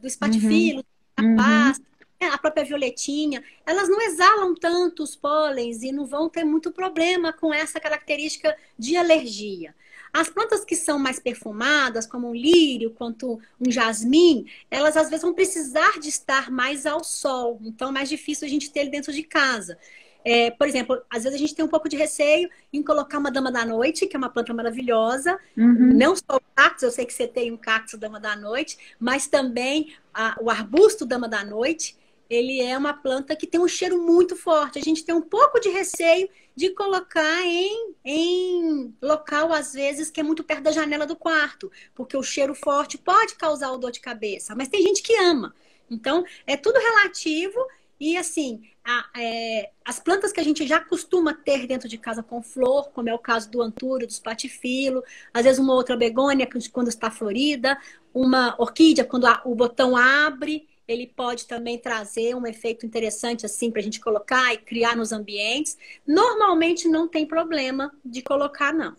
do espatifilo, da pasta, a própria violetinha. Elas não exalam tanto os pólens e não vão ter muito problema com essa característica de alergia. As plantas que são mais perfumadas, como um lírio, quanto um jasmim, elas às vezes vão precisar de estar mais ao sol. Então é mais difícil a gente ter ele dentro de casa. Por exemplo, às vezes a gente tem um pouco de receio em colocar uma dama da noite, que é uma planta maravilhosa. Não só o cactus, eu sei que você tem um cactus dama da noite, mas também o arbusto dama da noite. Ele é uma planta que tem um cheiro muito forte. A gente tem um pouco de receio de colocar em local, às vezes, que é muito perto da janela do quarto, porque o cheiro forte pode causar o dor de cabeça, mas tem gente que ama. Então, é tudo relativo e, assim, as plantas que a gente já costuma ter dentro de casa com flor, como é o caso do antúrio, do espatifilo, às vezes uma outra begônia quando está florida, uma orquídea quando o botão abre, ele pode também trazer um efeito interessante assim para a gente colocar e criar nos ambientes. Normalmente não tem problema de colocar, não.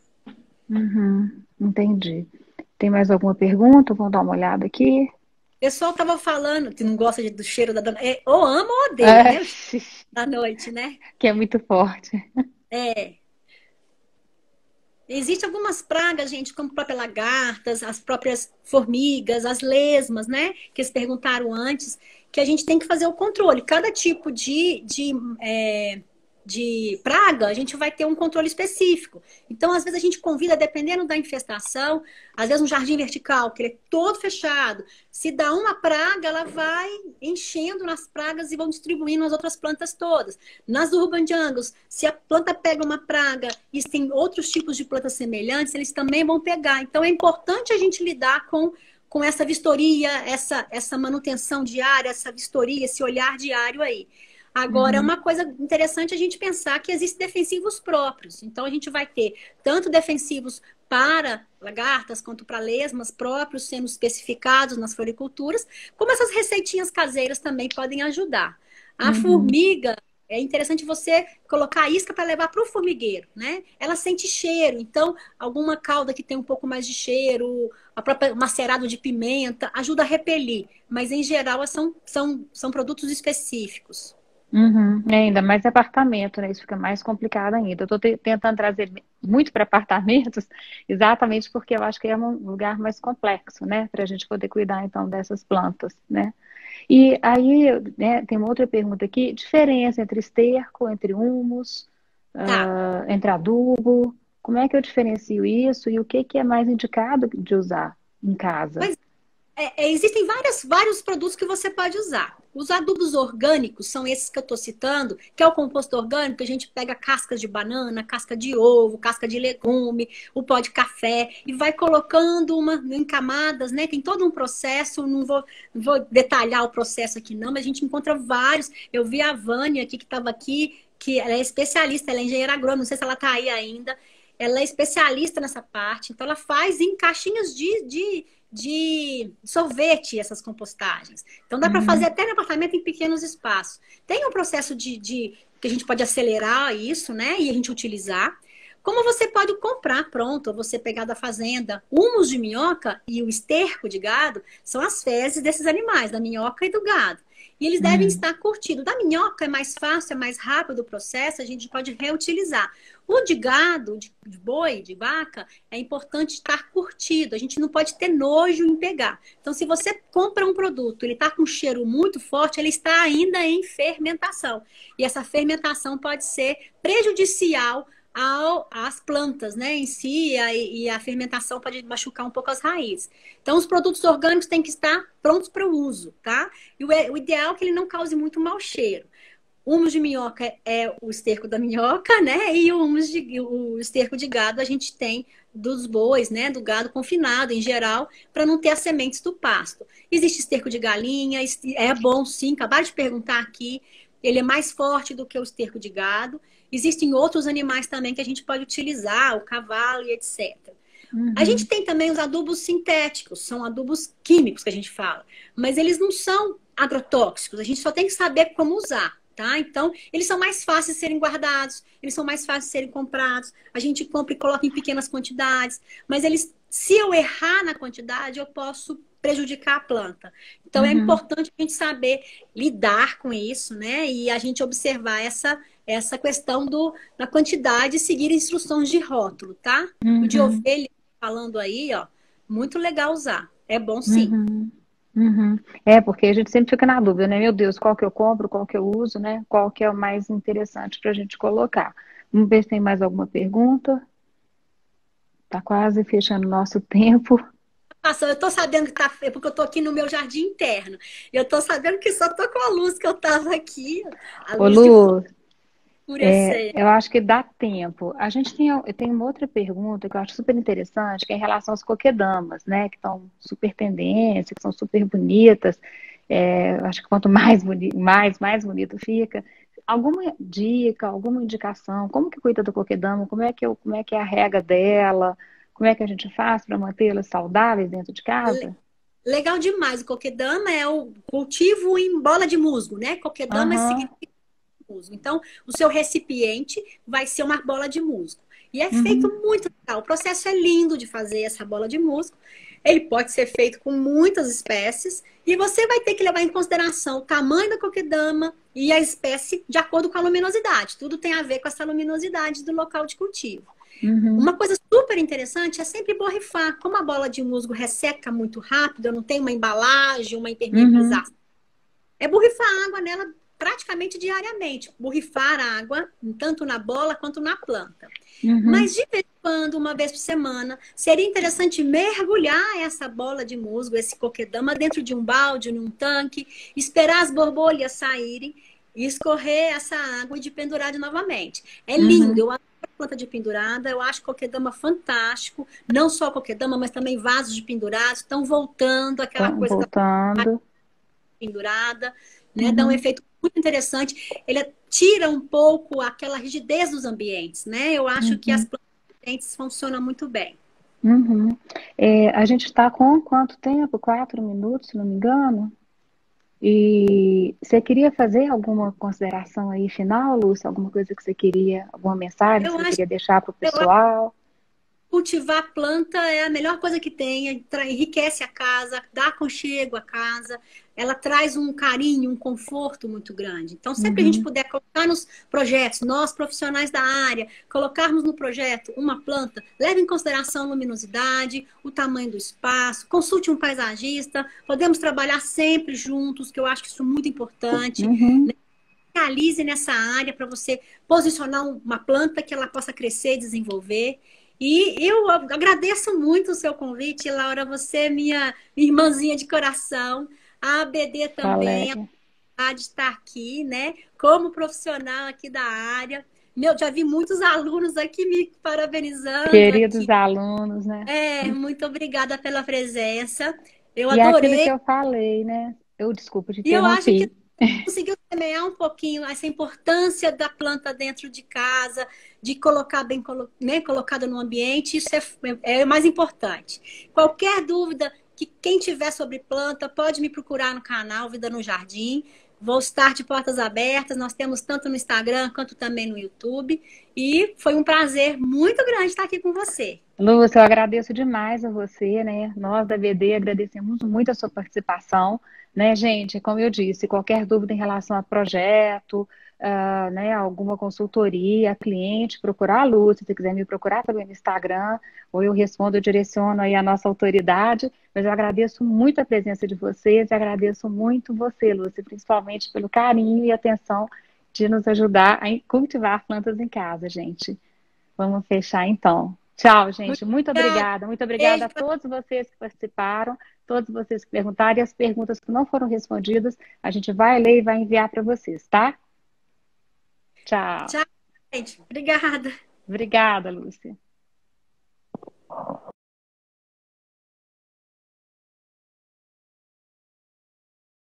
Entendi. Tem mais alguma pergunta? Vamos dar uma olhada aqui. O pessoal estava falando que não gosta do cheiro da dama. Ou ama ou odeia, né? Da noite, né? Que é muito forte. Existem algumas pragas, gente, como próprias lagartas, as próprias formigas, as lesmas, né? Que eles perguntaram antes, que a gente tem que fazer o controle. Cada tipo de praga, a gente vai ter um controle específico. Então, às vezes, a gente convida, dependendo da infestação, às vezes um jardim vertical, que ele é todo fechado. Se dá uma praga, ela vai enchendo nas pragas e vão distribuindo as outras plantas todas. Nas urban jungles, se a planta pega uma praga e tem outros tipos de plantas semelhantes, eles também vão pegar. Então, é importante a gente lidar com essa vistoria, essa manutenção diária, essa vistoria, esse olhar diário aí. Agora, é uma coisa interessante a gente pensar que existem defensivos próprios. Então, a gente vai ter tanto defensivos para lagartas quanto para lesmas próprios sendo especificados nas floriculturas, como essas receitinhas caseiras também podem ajudar. A formiga, é interessante você colocar a isca para levar para o formigueiro, né? Ela sente cheiro, então alguma calda que tem um pouco mais de cheiro, a própria macerado de pimenta, ajuda a repelir. Mas em geral são produtos específicos. Uhum. Ainda mais apartamento, né? Isso fica mais complicado ainda. Eu estou tentando trazer muito para apartamentos, exatamente porque eu acho que é um lugar mais complexo, né? Para a gente poder cuidar, então, dessas plantas, né? E aí, né, tem uma outra pergunta aqui: diferença entre esterco, entre humus, Tá. entre adubo? Como é que eu diferencio isso e o que que é mais indicado de usar em casa? Pois existem vários produtos que você pode usar. Os adubos orgânicos são esses que eu estou citando, que é o composto orgânico, que a gente pega cascas de banana, casca de ovo, casca de legume, o pó de café, e vai colocando em camadas, né? Tem todo um processo, não vou detalhar o processo aqui não, mas a gente encontra vários. Eu vi a Vânia aqui, que estava aqui, que ela é especialista, ela é engenheira agrônoma, não sei se ela está aí ainda. Ela é especialista nessa parte, então ela faz em caixinhas de sorvete essas compostagens. Então dá para fazer Uhum, até no apartamento em pequenos espaços. Tem um processo que a gente pode acelerar isso, né? E a gente utilizar. Como você pode comprar pronto, ou você pegar da fazenda. O humus de minhoca e o esterco de gado são as fezes desses animais, da minhoca e do gado. E eles devem uhum, estar curtidos. Da minhoca é mais fácil, é mais rápido o processo, a gente pode reutilizar. O de gado, de boi, de vaca, é importante estar curtido. A gente não pode ter nojo em pegar. Então, se você compra um produto, ele está com um cheiro muito forte, ele está ainda em fermentação. E essa fermentação pode ser prejudicial às plantas, né, em si, e a fermentação pode machucar um pouco as raízes. Então, os produtos orgânicos têm que estar prontos para o uso, tá? E o ideal é que ele não cause muito mau cheiro. O humus de minhoca é o esterco da minhoca, né? E o esterco de gado a gente tem dos bois, né? Do gado confinado em geral, para não ter as sementes do pasto. Existe esterco de galinha, é bom sim, acabaram de perguntar aqui. Ele é mais forte do que o esterco de gado. Existem outros animais também que a gente pode utilizar, o cavalo e etc. A gente uhum, tem também os adubos sintéticos, são adubos químicos que a gente fala, mas eles não são agrotóxicos, a gente só tem que saber como usar, tá? Então, eles são mais fáceis de serem guardados, eles são mais fáceis de serem comprados, a gente compra e coloca em pequenas quantidades, mas eles, se eu errar na quantidade, eu posso prejudicar a planta. Então, é uhum, importante a gente saber lidar com isso, né? E a gente observar essa questão da quantidade e seguir instruções de rótulo, tá? O de uhum, ovelha falando aí, ó, muito legal usar. É bom sim. uhum, uhum. É, porque a gente sempre fica na dúvida, né? Meu Deus, qual que eu compro, qual que eu uso, né? Qual que é o mais interessante para a gente colocar. Vamos ver se tem mais alguma pergunta. Tá quase fechando o nosso tempo. Nossa, eu tô sabendo que tá feio, porque eu tô aqui no meu jardim interno. Eu tô sabendo que só tô com a luz que eu tava aqui, a Ô, luz que foi Lu, escurecer. eu acho que dá tempo. A gente tem, eu tenho uma outra pergunta que eu acho super interessante, que é em relação às coquedamas, né? Que estão super tendência, que são super bonitas. Eu acho que quanto mais, mais bonito fica. Alguma dica, alguma indicação? Como que cuida do coquedama? Como é que é a rega dela? Como é que a gente faz para mantê-las saudáveis dentro de casa? Legal demais. O coquedama é o cultivo em bola de musgo, né? Coquedama Aham. significa musgo. Então, o seu recipiente vai ser uma bola de musgo. E é feito Uhum. muito legal. O processo é lindo de fazer essa bola de musgo. Ele pode ser feito com muitas espécies e você vai ter que levar em consideração o tamanho da coquedama e a espécie de acordo com a luminosidade. Tudo tem a ver com essa luminosidade do local de cultivo. Uhum. Uma coisa super interessante é sempre borrifar. Como a bola de musgo resseca muito rápido, eu não tenho uma embalagem, uma Uhum. impermeabilização, é borrifar água nela praticamente diariamente. Borrifar água, tanto na bola quanto na planta. Uhum. Mas de vez em quando, uma vez por semana, seria interessante mergulhar essa bola de musgo, esse coquedama, dentro de um balde, num tanque, esperar as borbolhas saírem e escorrer essa água e de pendurar novamente. É lindo, Uhum. eu adoro planta de pendurada, eu acho coquedama fantástico, não só coquedama, mas também vasos de pendurados, estão voltando aquela Então, coisa da voltando. pendurada, né? Dá um Uhum. efeito muito interessante. Ele tira um pouco aquela rigidez dos ambientes, né? Eu acho que as Uhum. plantas resistentes funcionam muito bem. Uhum. A gente está com quanto tempo? 4 minutos, se não me engano? E você queria fazer alguma consideração aí final, Lúcia? Alguma coisa que você queria, alguma mensagem que Eu você acho queria deixar para o que pessoal? cultivar planta é a melhor coisa que tem, enriquece a casa, dá aconchego à casa, ela traz um carinho, um conforto muito grande. Então, sempre que a gente Uhum. puder colocar nos projetos, nós profissionais da área, colocarmos no projeto uma planta, leve em consideração a luminosidade, o tamanho do espaço, consulte um paisagista, podemos trabalhar sempre juntos, que eu acho que isso é muito importante. Uhum. Realize nessa área para você posicionar uma planta que ela possa crescer e desenvolver. E eu agradeço muito o seu convite, Laura. Você é minha irmãzinha de coração. A ABD também, a Valéria. oportunidade de estar aqui, né? Como profissional aqui da área. Meu, já vi muitos alunos aqui me parabenizando Queridos aqui. alunos, né? Muito obrigada pela presença. Eu E é aquilo que adorei. eu falei, né? Eu, desculpa, te E eu acho que interrompi. conseguiu semear um pouquinho essa importância da planta dentro de casa, de colocar bem né, colocada no ambiente, isso é o mais importante. Qualquer dúvida que quem tiver sobre planta, pode me procurar no canal Vida no Jardim. Vou estar de portas abertas, nós temos tanto no Instagram quanto também no YouTube. E foi um prazer muito grande estar aqui com você. Lúcia, eu agradeço demais a você, né? Nós da VD agradecemos muito a sua participação, né, gente? Como eu disse, qualquer dúvida em relação a projeto, né, alguma consultoria, cliente, procurar a Lúcia, se quiser me procurar também no Instagram, ou eu respondo, eu direciono aí a nossa autoridade, mas eu agradeço muito a presença de vocês e agradeço muito você, Lúcia, principalmente pelo carinho e atenção de nos ajudar a cultivar plantas em casa, gente. Vamos fechar então. Tchau, Muito gente. Muito obrigada. obrigada. Muito obrigada Beijo a para todos vocês que participaram, todos vocês que perguntaram e as perguntas que não foram respondidas, a gente vai ler e vai enviar para vocês, tá? Tchau. Tchau, gente. Obrigada. Obrigada, Lúcia.